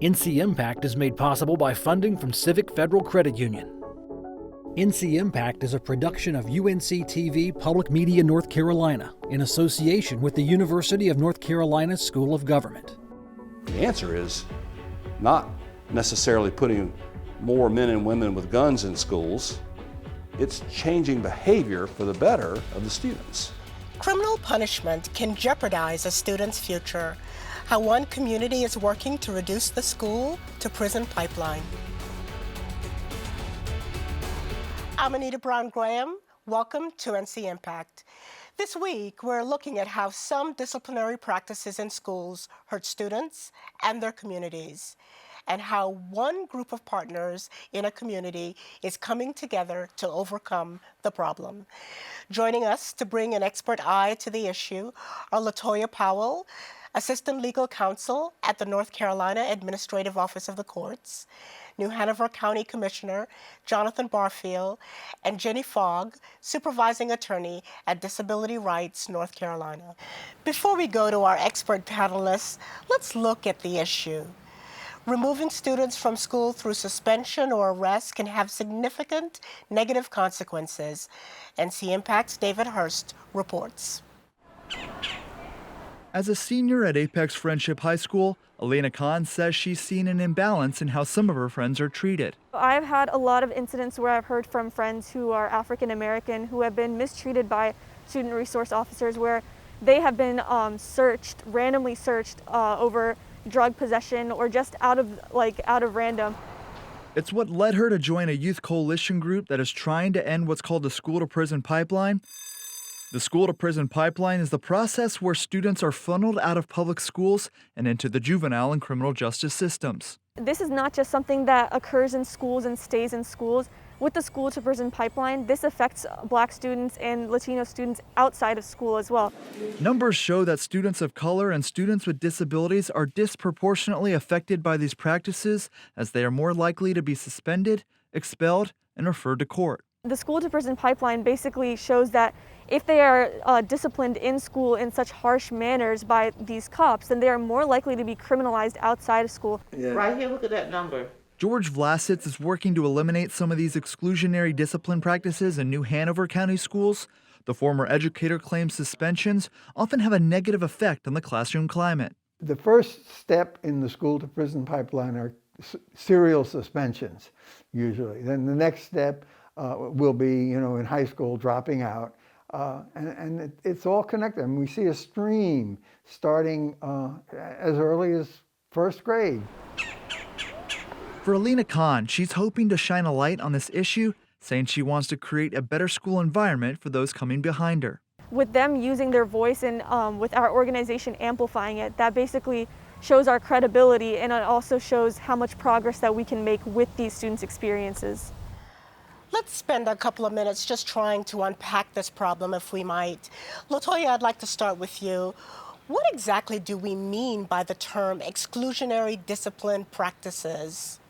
NC Impact is made possible by funding from Civic Federal Credit Union. NC Impact is a production of UNC TV Public Media North Carolina in association with the University of North Carolina School of Government. The answer is not necessarily putting more men and women with guns in schools. It's changing behavior for the better of the students. Criminal punishment can jeopardize a student's future. How one community is working to reduce the school-to-prison pipeline. I'm Anita Brown-Graham. Welcome to NC Impact. This week, we're looking at how some disciplinary practices in schools hurt students and their communities, and how one group of partners in a community is coming together to overcome the problem. Joining us to bring an expert eye to the issue are LaToya Powell, Assistant Legal Counsel at the North Carolina Administrative Office of the Courts, New Hanover County Commissioner Jonathan Barfield, and Jenny Fogg, Supervising Attorney at Disability Rights, North Carolina. Before we go to our expert panelists, let's look at the issue. Removing students from school through suspension or arrest can have significant negative consequences. NC Impact's David Hurst reports. As a senior at Apex Friendship High School, Elena Kahn says she's seen an imbalance in how some of her friends are treated. I've had a lot of incidents where I've heard from friends who are African American who have been mistreated by student resource officers, where they have been randomly searched over drug possession or just out of random. It's what led her to join a youth coalition group that is trying to end what's called the school-to-prison pipeline. The school-to-prison pipeline is the process where students are funneled out of public schools and into the juvenile and criminal justice systems. This is not just something that occurs in schools and stays in schools. With the school-to-prison pipeline, this affects Black students and Latino students outside of school as well. Numbers show that students of color and students with disabilities are disproportionately affected by these practices, as they are more likely to be suspended, expelled, and referred to court. The school-to-prison pipeline basically shows that if they are disciplined in school in such harsh manners by these cops, then they are more likely to be criminalized outside of school. Yeah. Right here, look at that number. George Vlasitz is working to eliminate some of these exclusionary discipline practices in New Hanover County schools. The former educator claims suspensions often have a negative effect on the classroom climate. The first step in the school-to-prison pipeline are serial suspensions, usually. Then the next step will be, in high school, dropping out. And it's all connected. I mean, we see a stream starting as early as first grade. For Elena Kahn, she's hoping to shine a light on this issue, saying she wants to create a better school environment for those coming behind her. With them using their voice and with our organization amplifying it, that basically shows our credibility, and it also shows how much progress that we can make with these students' experiences. Let's spend a couple of minutes just trying to unpack this problem, if we might. LaToya, I'd like to start with you. What exactly do we mean by the term exclusionary discipline practices?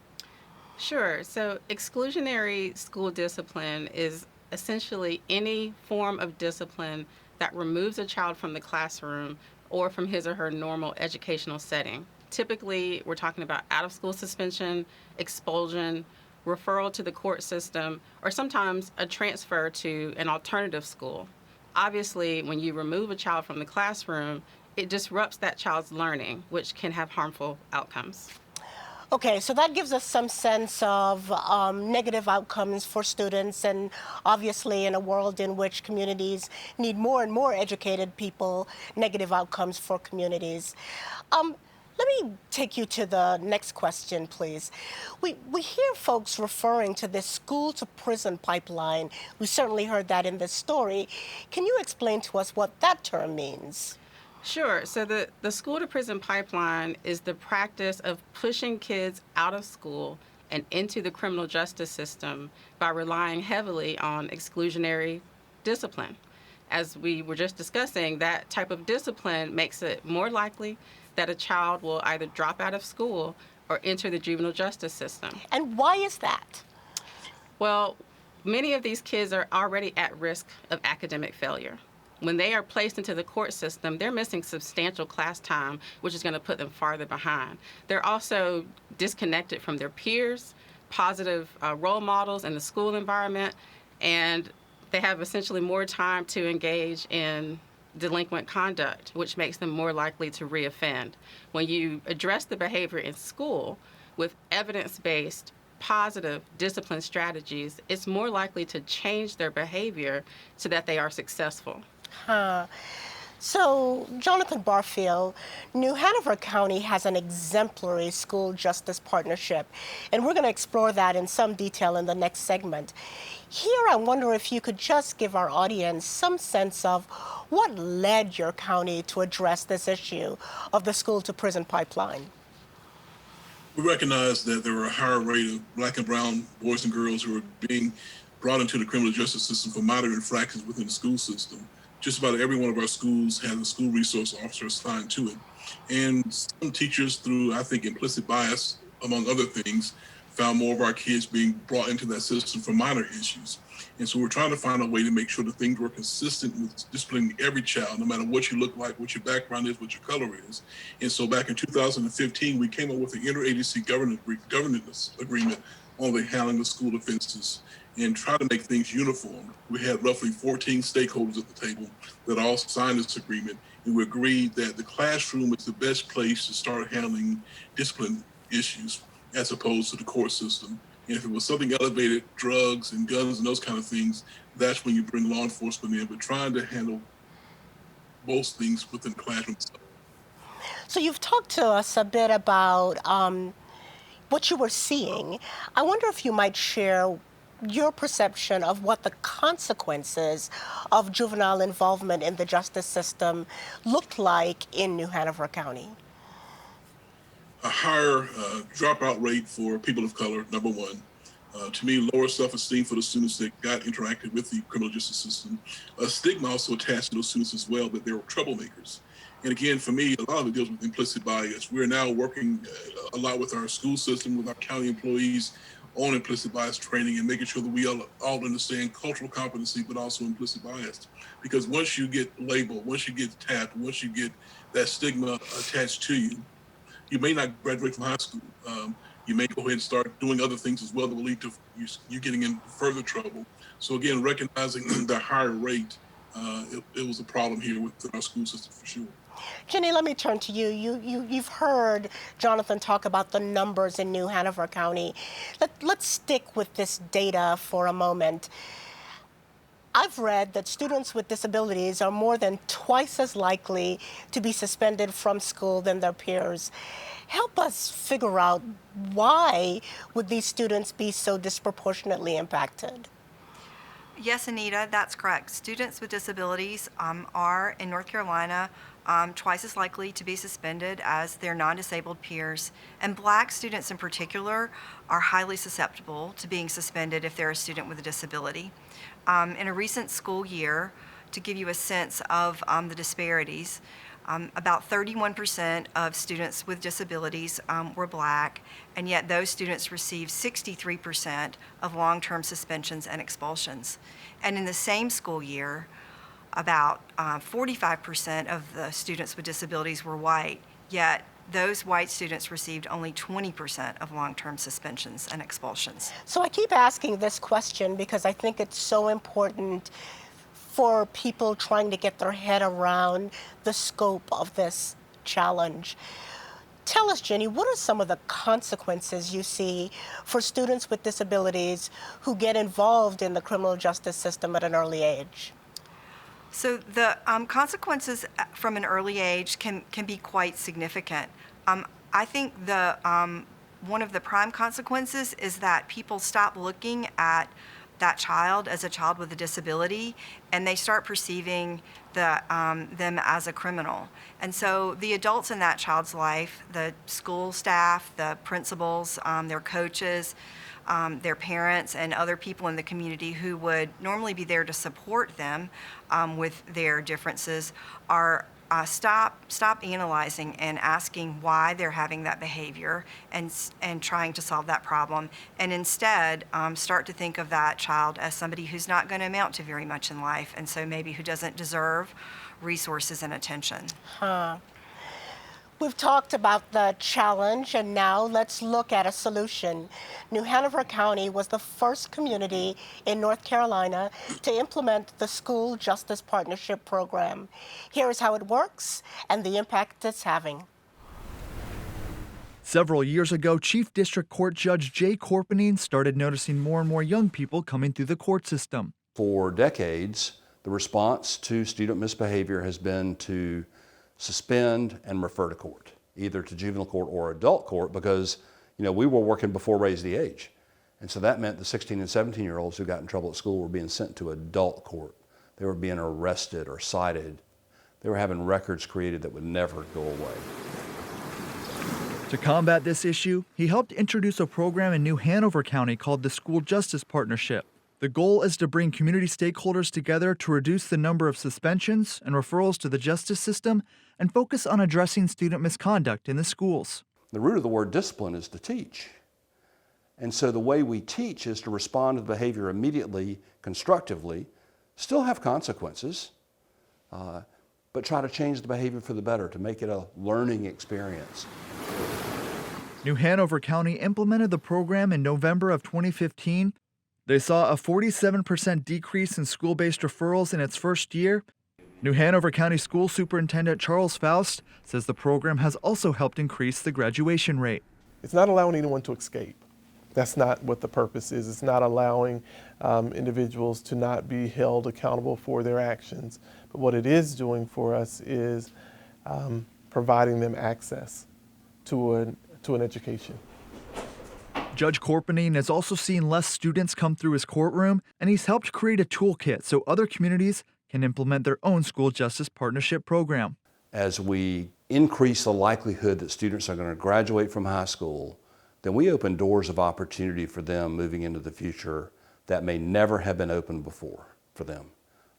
Sure. So exclusionary school discipline is essentially any form of discipline that removes a child from the classroom or from his or her normal educational setting. Typically, we're talking about out-of-school suspension, expulsion, referral to the court system, or sometimes a transfer to an alternative school. Obviously, when you remove a child from the classroom, it disrupts that child's learning, which can have harmful outcomes. Okay, so that gives us some sense of negative outcomes for students, and obviously in a world in which communities need more and more educated people, negative outcomes for communities. Let me take you to the next question, please. We hear folks referring to this school-to-prison pipeline. We certainly heard that in this story. Can you explain to us what that term means? Sure. So the school-to-prison pipeline is the practice of pushing kids out of school and into the criminal justice system by relying heavily on exclusionary discipline. As we were just discussing, that type of discipline makes it more likely that a child will either drop out of school or enter the juvenile justice system. And why is that? Well, many of these kids are already at risk of academic failure. When they are placed into the court system, they're missing substantial class time, which is going to put them farther behind. They're also disconnected from their peers, positive role models in the school environment, and they have essentially more time to engage in delinquent conduct, which makes them more likely to reoffend. When you address the behavior in school with evidence-based, positive discipline strategies, it's more likely to change their behavior so that they are successful. So, Jonathan Barfield, New Hanover County has an exemplary school justice partnership, and we're going to explore that in some detail in the next segment. Here, I wonder if you could just give our audience some sense of what led your county to address this issue of the school-to-prison pipeline. We recognize that there are a higher rate of black and brown boys and girls who are being brought into the criminal justice system for minor infractions within the school system. Just about every one of our schools has a school resource officer assigned to it. And some teachers, through, I think, implicit bias, among other things, found more of our kids being brought into that system for minor issues. And so we're trying to find a way to make sure that things were consistent with disciplining every child, no matter what you look like, what your background is, what your color is. And so back in 2015, we came up with an interagency governance agreement on the handling of school offenses and try to make things uniform. We had roughly 14 stakeholders at the table that all signed this agreement, and we agreed that the classroom is the best place to start handling discipline issues as opposed to the court system. And if it was something elevated, drugs and guns and those kind of things, that's when you bring law enforcement in, but trying to handle most things within the classroom. So you've talked to us a bit about what you were seeing. I wonder if you might share your perception of what the consequences of juvenile involvement in the justice system looked like in New Hanover County. A higher dropout rate for people of color, number one. To me, lower self-esteem for the students that got interacted with the criminal justice system. A stigma also attached to those students as well, that they were troublemakers. And again, for me, a lot of it deals with implicit bias. We're now working a lot with our school system, with our county employees on implicit bias training and making sure that we all understand cultural competency, but also implicit bias. Because once you get labeled, once you get tapped, once you get that stigma attached to you, you may not graduate from high school. You may go ahead and start doing other things as well that will lead to you getting in further trouble. So again, recognizing the higher rate, it was a problem here with our school system for sure. Jenny, let me turn to you. You've heard Jonathan talk about the numbers in New Hanover County. Let's stick with this data for a moment. I've read that students with disabilities are more than twice as likely to be suspended from school than their peers. Help us figure out why would these students be so disproportionately impacted? Yes, Anita, that's correct. Students with disabilities are, in North Carolina, twice as likely to be suspended as their non-disabled peers. And Black students in particular are highly susceptible to being suspended if they're a student with a disability. In a recent school year, to give you a sense of the disparities, about 31% of students with disabilities were Black, and yet those students received 63% of long-term suspensions and expulsions. And in the same school year, about 45% of the students with disabilities were white, yet those white students received only 20% of long-term suspensions and expulsions. So I keep asking this question because I think it's so important for people trying to get their head around the scope of this challenge. Tell us, Jenny, what are some of the consequences you see for students with disabilities who get involved in the criminal justice system at an early age? So the consequences from an early age can be quite significant. I think one of the prime consequences is that people stop looking at that child as a child with a disability, and they start perceiving them as a criminal. And so the adults in that child's life, the school staff, the principals, their coaches, their parents, and other people in the community who would normally be there to support them with their differences are stop analyzing and asking why they're having that behavior and trying to solve that problem, and instead start to think of that child as somebody who's not going to amount to very much in life, and so maybe who doesn't deserve resources and attention. We've talked about the challenge, and now let's look at a solution. New Hanover County was the first community in North Carolina to implement the School Justice Partnership Program. Here is how it works and the impact it's having. Several years ago, Chief District Court Judge Jay Corpenine started noticing more and more young people coming through the court system. For decades, the response to student misbehavior has been to suspend and refer to court, either to juvenile court or adult court, because we were working before raise the age. And so that meant the 16 and 17-year-olds who got in trouble at school were being sent to adult court. They were being arrested or cited. They were having records created that would never go away. To combat this issue, he helped introduce a program in New Hanover County called the School Justice Partnership. The goal is to bring community stakeholders together to reduce the number of suspensions and referrals to the justice system and focus on addressing student misconduct in the schools. The root of the word discipline is to teach. And so the way we teach is to respond to the behavior immediately, constructively, still have consequences, but try to change the behavior for the better, to make it a learning experience. New Hanover County implemented the program in November of 2015. They saw a 47% decrease in school-based referrals in its first year. New Hanover County School Superintendent Charles Faust says the program has also helped increase the graduation rate. It's not allowing anyone to escape. That's not what the purpose is. It's not allowing individuals to not be held accountable for their actions. But what it is doing for us is providing them access to an education. Judge Corpenine has also seen less students come through his courtroom, and he's helped create a toolkit so other communities can implement their own school justice partnership program. As we increase the likelihood that students are going to graduate from high school, then we open doors of opportunity for them moving into the future that may never have been opened before for them.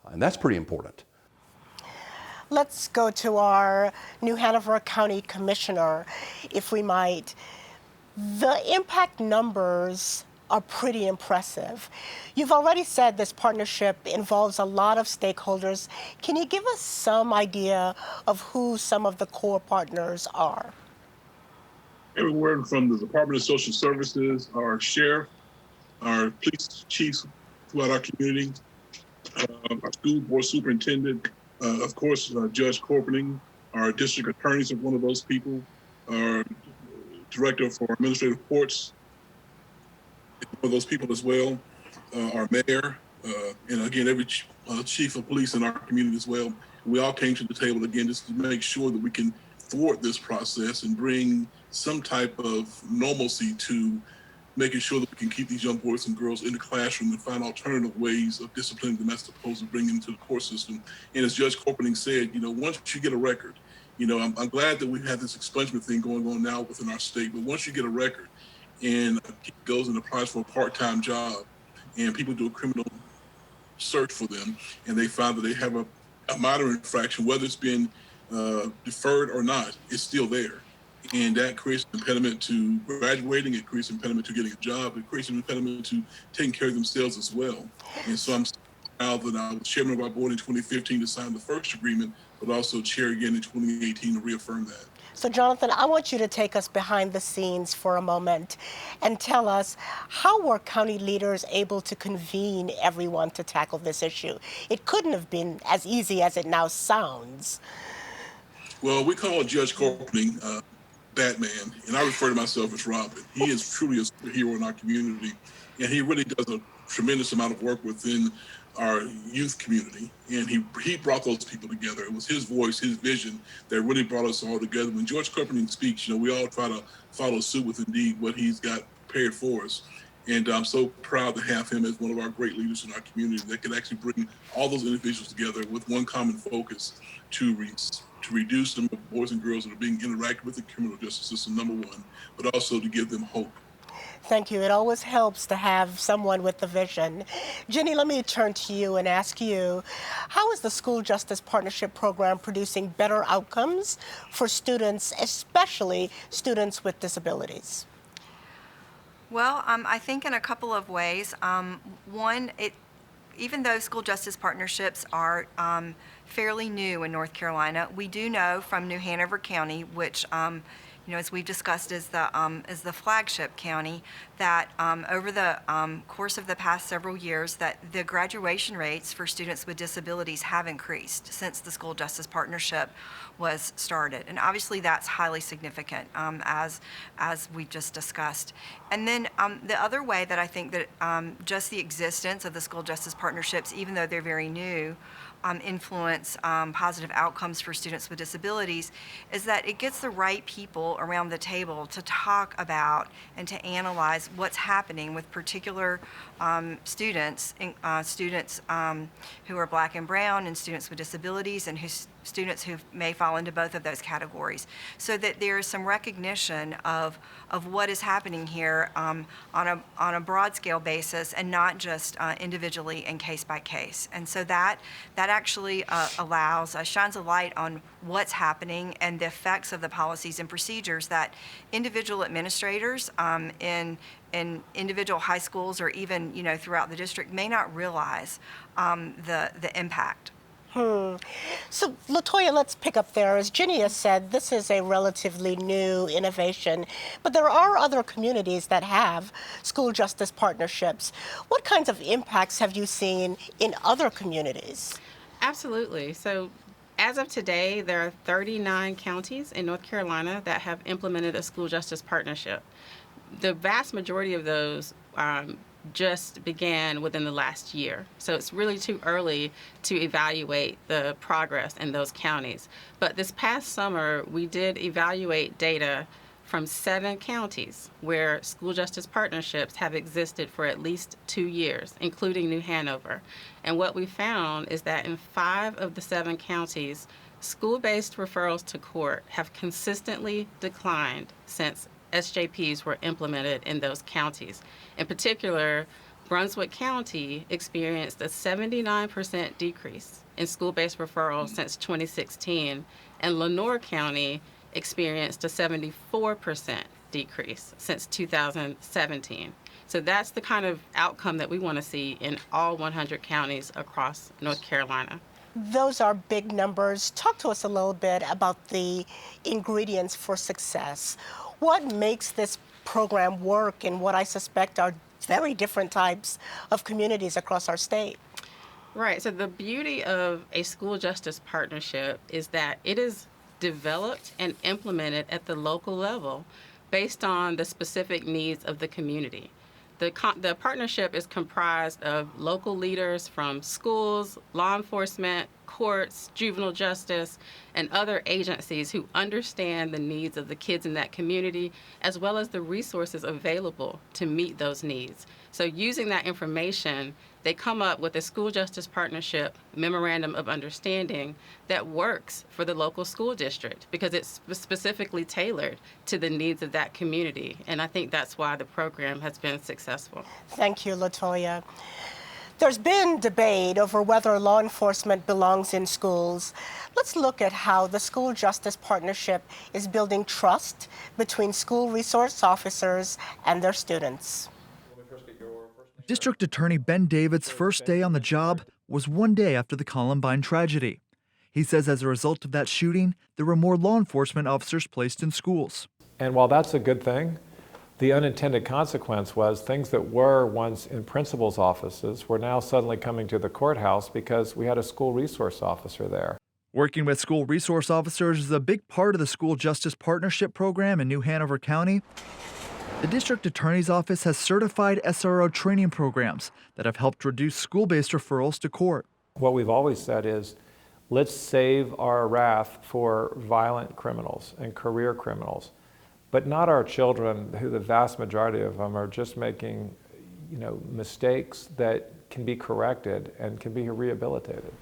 And that's pretty important. Let's go to our New Hanover County Commissioner, if we might. The impact numbers are pretty impressive. You've already said this partnership involves a lot of stakeholders. Can you give us some idea of who some of the core partners are? Everywhere from the Department of Social Services, our sheriff, our police chiefs throughout our community, our school board superintendent, of course, Judge Corpenine, our district attorneys are one of those people, our director for administrative courts, one of those people as well, our mayor, and again, every chief of police in our community as well. We all came to the table again just to make sure that we can thwart this process and bring some type of normalcy to making sure that we can keep these young boys and girls in the classroom and find alternative ways of disciplining them as opposed to bringing them to the court system. And as Judge Corpenine said, once you get a record, I'm glad that we have this expungement thing going on now within our state, but once you get a record and a kid goes and applies for a part-time job and people do a criminal search for them and they find that they have a minor infraction, whether it's been deferred or not, it's still there. And that creates an impediment to graduating, it creates an impediment to getting a job, it creates an impediment to taking care of themselves as well. And so I'm proud that I was chairman of our board in 2015 to sign the first agreement, but also chair again in 2018 to reaffirm that. So Jonathan, I want you to take us behind the scenes for a moment and tell us, how were county leaders able to convene everyone to tackle this issue? It couldn't have been as easy as it now sounds. Well, we call Judge Corpenine Batman, and I refer to myself as Robin. He is truly a superhero in our community, and he really does a tremendous amount of work within our youth community, and he brought those people together. It was his voice, his vision that really brought us all together. When Judge Corpenine speaks, we all try to follow suit with indeed what he's got prepared for us. And I'm so proud to have him as one of our great leaders in our community that can actually bring all those individuals together with one common focus to reduce the number of boys and girls that are being interacted with the criminal justice system, number one, but also to give them hope. Thank you. It always helps to have someone with the vision. Jenny, let me turn to you and ask you, how is the School Justice Partnership Program producing better outcomes for students, especially students with disabilities? Well, I think in a couple of ways. One, even though school justice partnerships are fairly new in North Carolina, we do know from New Hanover County, which as we've discussed is the flagship county, that over the course of the past several years, that the graduation rates for students with disabilities have increased since the School Justice Partnership was started. And obviously that's highly significant, as we just discussed. And then the other way that I think that just the existence of the School Justice Partnerships, even though they're very new, influence positive outcomes for students with disabilities, is that it gets the right people around the table to talk about and to analyze what's happening with particular students who are Black and brown, and students with disabilities, and students who may fall into both of those categories, so that there is some recognition of what is happening here on a broad scale basis, and not just individually and case by case. And so that actually shines a light on what's happening and the effects of the policies and procedures that individual administrators in individual high schools, or even throughout the district, may not realize the impact. So, LaToya, let's pick up there. As Ginny has said, this is a relatively new innovation, but there are other communities that have school justice partnerships. What kinds of impacts have you seen in other communities? Absolutely. So, as of today, there are 39 counties in North Carolina that have implemented a school justice partnership. The vast majority of those just began within the last year. So it's really too early to evaluate the progress in those counties. But this past summer, we did evaluate data from 7 counties where school justice partnerships have existed for at least 2 years, including New Hanover. And what we found is that in 5 of the 7 counties, school-based referrals to court have consistently declined since SJPs were implemented in those counties. In particular, Brunswick County experienced a 79% decrease in school-based referrals since 2016, and Lenoir County experienced a 74% decrease since 2017. So that's the kind of outcome that we want to see in all 100 counties across North Carolina. Those are big numbers. Talk to us a little bit about the ingredients for success. What makes this program work in what I suspect are very different types of communities across our state? Right. So the beauty of a school justice partnership is that it is developed and implemented at the local level based on the specific needs of the community. The partnership is comprised of local leaders from schools, law enforcement, courts, juvenile justice, and other agencies who understand the needs of the kids in that community, as well as the resources available to meet those needs. So using that information, they come up with a school justice partnership memorandum of understanding that works for the local school district because it's specifically tailored to the needs of that community. And I think that's why the program has been successful. Thank you, LaToya. There's been debate over whether law enforcement belongs in schools. Let's look at how the School Justice Partnership is building trust between school resource officers and their students. District Attorney Ben David's first day on the job was one day after the Columbine tragedy. He says as a result of that shooting, there were more law enforcement officers placed in schools. And while that's a good thing, the unintended consequence was things that were once in principals' offices were now suddenly coming to the courthouse because we had a school resource officer there. Working with school resource officers is a big part of the School Justice Partnership program in New Hanover County. The district attorney's office has certified SRO training programs that have helped reduce school-based referrals to court. What we've always said is, let's save our wrath for violent criminals and career criminals, but not our children, who the vast majority of them are just making, mistakes that can be corrected and can be rehabilitated.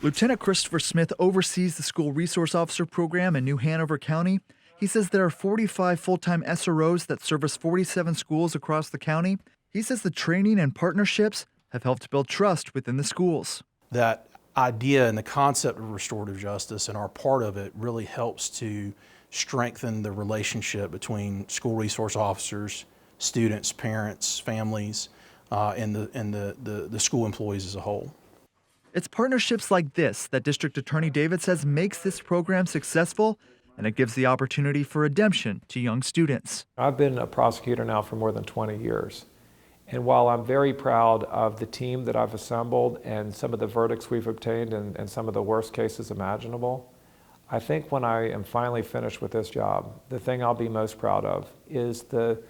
Lieutenant Christopher Smith oversees the school resource officer program in New Hanover County. He says there are 45 full-time SROs that service 47 schools across the county. He says the training and partnerships have helped build trust within the schools. That idea and the concept of restorative justice and our part of it really helps to strengthen the relationship between school resource officers, students, parents, families, and the school employees as a whole. It's partnerships like this that District Attorney David says makes this program successful, and it gives the opportunity for redemption to young students. I've been a prosecutor now for more than 20 years. And while I'm very proud of the team that I've assembled and some of the verdicts we've obtained and some of the worst cases imaginable, I think when I am finally finished with this job, the thing I'll be most proud of is the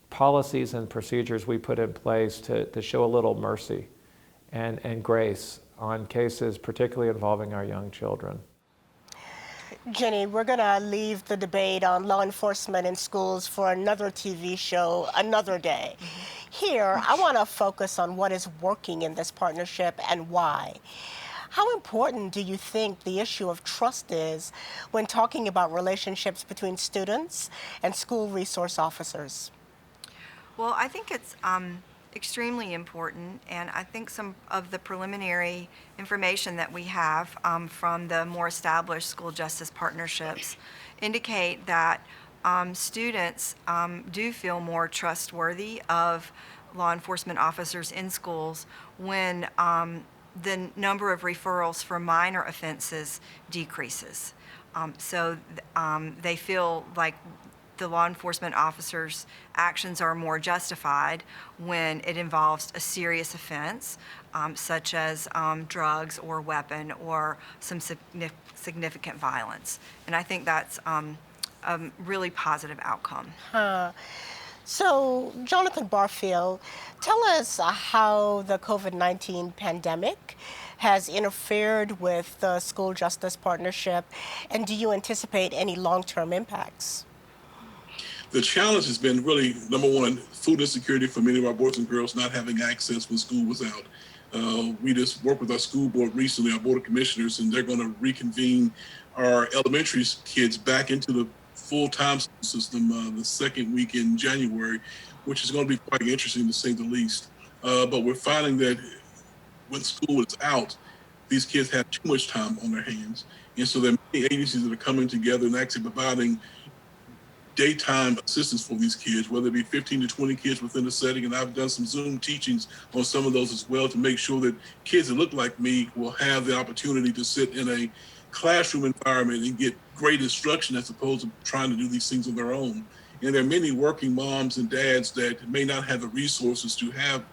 policies and procedures we put in place to show a little mercy and grace on cases particularly involving our young children. Jenny, we're going to leave the debate on law enforcement in schools for another TV show another day. Here, I want to focus on what is working in this partnership and why. How important do you think the issue of trust is when talking about relationships between students and school resource officers? Well, I think it's extremely important, and I think some of the preliminary information that we have from the more established school justice partnerships indicate that students do feel more trustworthy of law enforcement officers in schools when the number of referrals for minor offenses decreases. So they feel like the law enforcement officers' actions are more justified when it involves a serious offense, such as drugs or weapon or some significant violence. And I think that's a really positive outcome. So, Jonathan Barfield, tell us how the COVID-19 pandemic has interfered with the school justice partnership, and do you anticipate any long-term impacts? The challenge has been really, number one, food insecurity for many of our boys and girls not having access when school was out. We just worked with our school board recently, our board of commissioners, and they're going to reconvene our elementary kids back into the full-time system the second week in January, which is going to be quite interesting to say the least. But we're finding that when school is out, these kids have too much time on their hands. And so there are many agencies that are coming together and actually providing daytime assistance for these kids, whether it be 15 to 20 kids within the setting. And I've done some Zoom teachings on some of those as well to make sure that kids that look like me will have the opportunity to sit in a classroom environment and get great instruction as opposed to trying to do these things on their own. And there are many working moms and dads that may not have the resources to have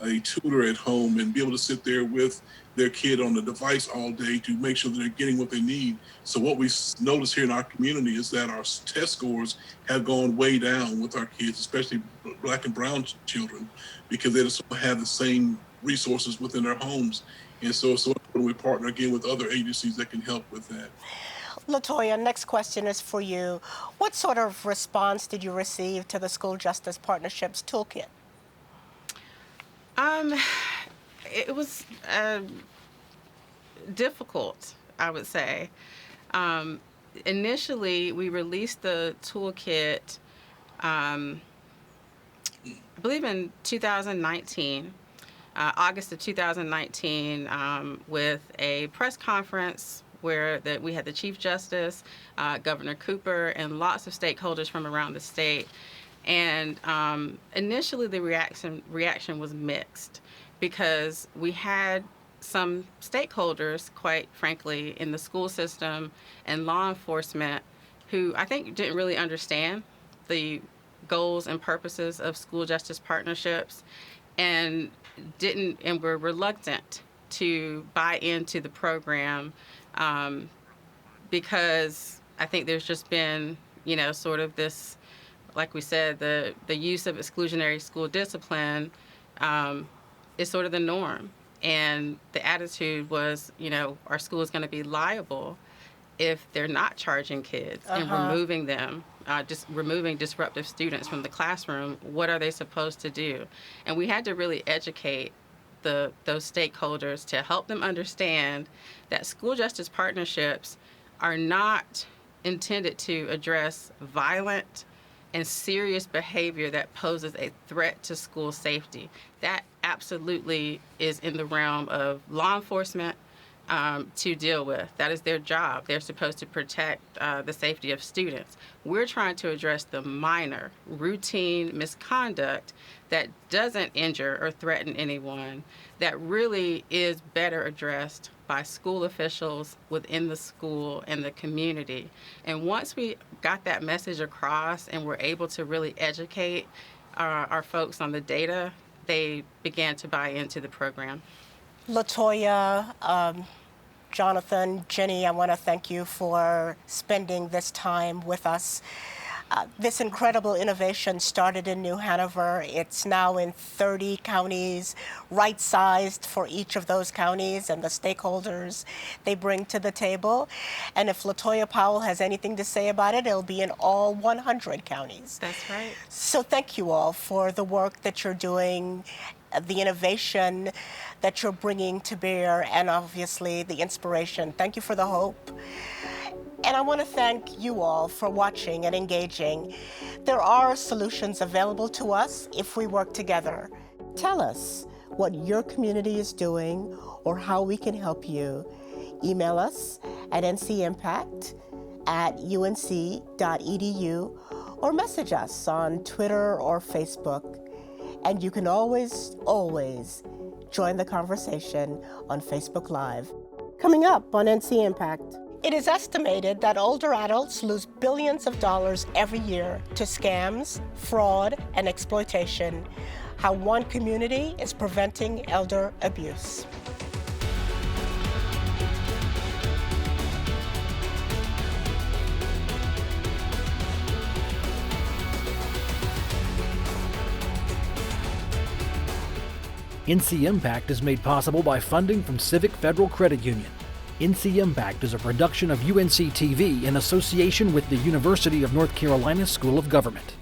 a tutor at home and be able to sit there with their kid on the device all day to make sure that they're getting what they need. So what we notice here in our community is that our test scores have gone way down with our kids, especially Black and brown children, because they just don't have the same resources within their homes. And so we partner again with other agencies that can help with that. LaToya, next question is for you. What sort of response did you receive to the School Justice Partnerships Toolkit? It was difficult, I would say. Initially, we released the toolkit, I believe in 2019, August of 2019, with a press conference where we had the Chief Justice, Governor Cooper, and lots of stakeholders from around the state. And initially, the reaction was mixed because we had some stakeholders, quite frankly, in the school system and law enforcement who I think didn't really understand the goals and purposes of school justice partnerships and were reluctant to buy into the program because I think there's just been, sort of this, like we said, the use of exclusionary school discipline is sort of the norm. And the attitude was, our school is going to be liable if they're not charging kids and removing them, just removing disruptive students from the classroom. What are they supposed to do? And we had to really educate those stakeholders to help them understand that school justice partnerships are not intended to address violent and serious behavior that poses a threat to school safety. That absolutely is in the realm of law enforcement to deal with. That is their job. They're supposed to protect the safety of students. We're trying to address the minor, routine misconduct that doesn't injure or threaten anyone, that really is better addressed by school officials within the school and the community. And once we got that message across and were able to really educate our folks on the data, they began to buy into the program. LaToya, Jonathan, Jenny, I want to thank you for spending this time with us. This incredible innovation started in New Hanover. It's now in 30 counties, right-sized for each of those counties and the stakeholders they bring to the table. And if LaToya Powell has anything to say about it, it'll be in all 100 counties. That's right. So thank you all for the work that you're doing, the innovation that you're bringing to bear, and obviously the inspiration. Thank you for the hope. And I want to thank you all for watching and engaging. There are solutions available to us if we work together. Tell us what your community is doing or how we can help you. Email us at ncimpact@unc.edu or message us on Twitter or Facebook. And you can always join the conversation on Facebook Live. Coming up on NC Impact. It is estimated that older adults lose billions of dollars every year to scams, fraud, and exploitation. How one community is preventing elder abuse. NC Impact is made possible by funding from Civic Federal Credit Union. NC Impact is a production of UNC TV in association with the University of North Carolina School of Government.